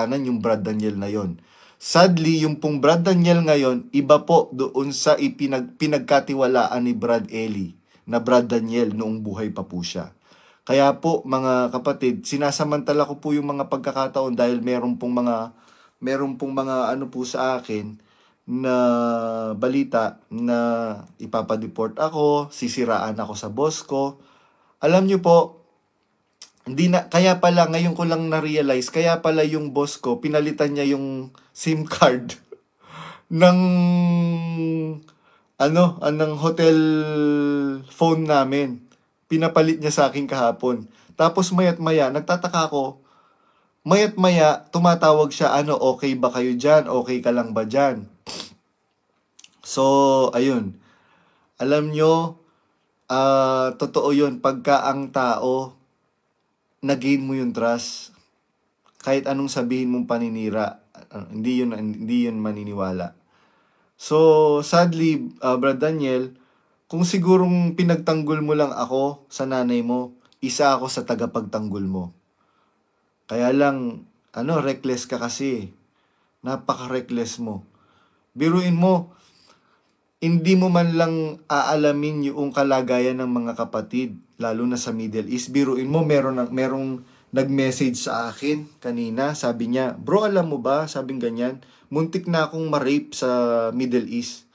yung Brad Daniel na yon. Sadly, yung pong Brad Daniel ngayon, iba po doon sa pinagkatiwalaan ni Brad Eli na Brad Daniel noong buhay pa po siya. Kaya po mga kapatid, sinasamantala ko po yung mga pagkakataon dahil meron pong mga ano po sa akin na balita na ipapadeport ako, sisiraan ako sa boss ko. Alam nyo po, kaya pala ngayon ko lang na-realize, kaya pala yung boss ko, pinalitan niya yung SIM card ng ng hotel phone namin. Pinapalit niya sa akin kahapon. Tapos mayat-maya, nagtataka ako, mayat-maya, tumatawag siya, okay ba kayo dyan? Okay ka lang ba dyan? So, ayun. Alam nyo, totoo yun, pagka ang tao, nag-gain mo yung trust, kahit anong sabihin mong paninira, hindi yun maniniwala. So, sadly, Brad Daniel, kung sigurong pinagtanggol mo lang ako sa nanay mo, isa ako sa tagapagtanggol mo. Kaya lang, reckless ka kasi. Napaka-reckless mo. Biruin mo, hindi mo man lang aalamin yung kalagayan ng mga kapatid, lalo na sa Middle East. Biruin mo, merong nag-message sa akin kanina. Sabi niya, bro, alam mo ba? Sabing ganyan, muntik na akong ma-rape sa Middle East.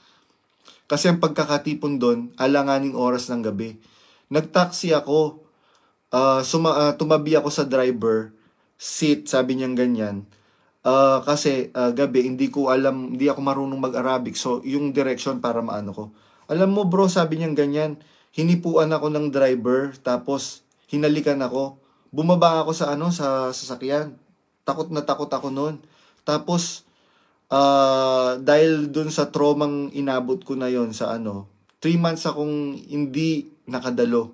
Kasi ang pagkakatipon doon, alanganing oras ng gabi. Nag-taxi ako, tumabi ako sa driver seat, sabi niyang ganyan. Kasi gabi, hindi ako marunong mag-Arabic. So, yung direction para maano ko. Alam mo bro, sabi niyang ganyan, hinipuan ako ng driver, tapos hinalikan ako. Bumaba ako sa sasakyan. Takot na takot ako noon. Tapos, dahil dun sa traumang inabot ko na yon sa 3 months akong hindi nakadalo.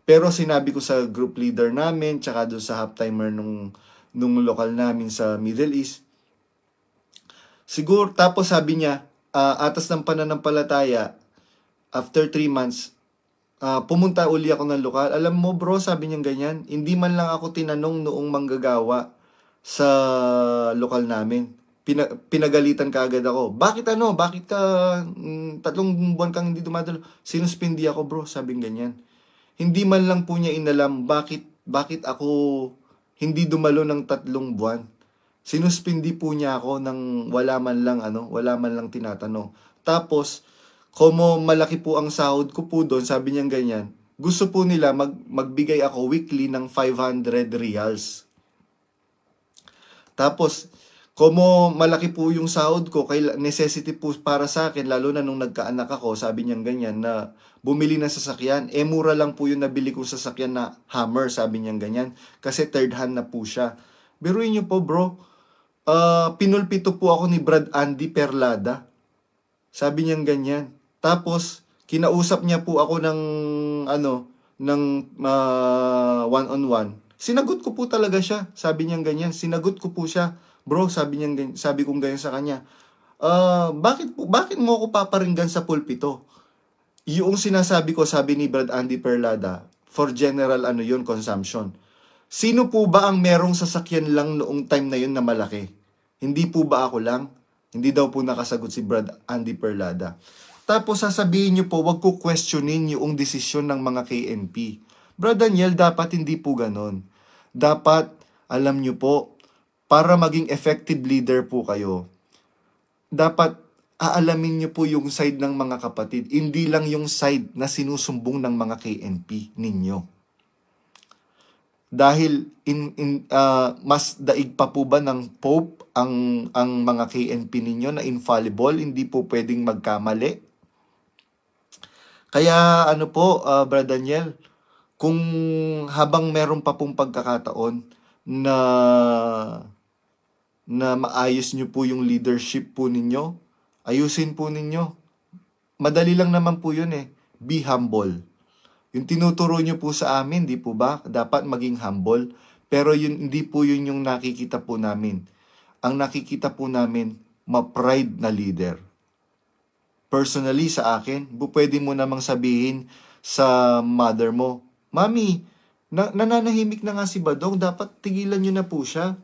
Pero sinabi ko sa group leader namin, tsaka dun sa half-timer nung lokal namin sa Middle East. Siguro, tapos sabi niya, atas ng pananampalataya, after 3 months, pumunta uli ako ng lokal. Alam mo bro, sabi niya ganyan, hindi man lang ako tinanong noong manggagawa sa lokal namin. Pinagalitan ka agad ako. Bakit Bakit ka 3 buwan kang hindi dumadalo? Sinuspindi ako bro, sabing ganyan. Hindi man lang po niya inalam bakit ako hindi dumalo ng 3 buwan. Sinuspindi po niya ako nang wala man lang tinatanong. Tapos, como malaki po ang sahod ko po doon, sabi niya ganyan, gusto po nila magbigay ako weekly ng 500 riyals. Tapos, como malaki po yung sahod ko, necessity po para sa akin, lalo na nung nagkaanak ako, sabi niya ganyan, na bumili ng sasakyan, mura lang po yung nabili kong sasakyan na Hummer, sabi niya ganyan, kasi third hand na po siya. Biruin niyo po bro, pinulpito po ako ni Brad Andy Perlada, sabi niya ganyan. Tapos, kinausap niya po ako ng one-on-one. Sinagot ko po talaga siya, sabi niya ganyan, sinagot ko po siya. Bro, sabi kong ganyan sa kanya, bakit mo ako paparinggan sa pulpito? Yung sinasabi ko, sabi ni Brad Andy Perlada, for general consumption. Sino po ba ang merong sasakyan lang noong time na yun na malaki? Hindi po ba ako lang? Hindi daw po nakasagot si Brad Andy Perlada. Tapos sasabihin niyo po, wag ko questionin yung desisyon ng mga KNP. Brad Daniel, dapat hindi po ganon. Dapat, alam niyo po, para maging effective leader po kayo, dapat aalamin niyo po yung side ng mga kapatid, hindi lang yung side na sinusumbong ng mga KNP ninyo. Dahil mas daig pa po ba ng Pope ang mga KNP ninyo na infallible, hindi po pwedeng magkamali? Kaya Brad Daniel, kung habang meron pa pong pagkakataon na maayos nyo po yung leadership po ninyo, ayusin po ninyo. Madali lang naman po yun eh. Be humble. Yung tinuturo nyo po sa amin, di po ba? Dapat maging humble. Pero hindi po yun yung nakikita po namin. Ang nakikita po namin, ma-pride na leader. Personally sa akin, pwede mo namang sabihin sa mother mo, Mami, nananahimik na nga si Badong, dapat tigilan nyo na po siya.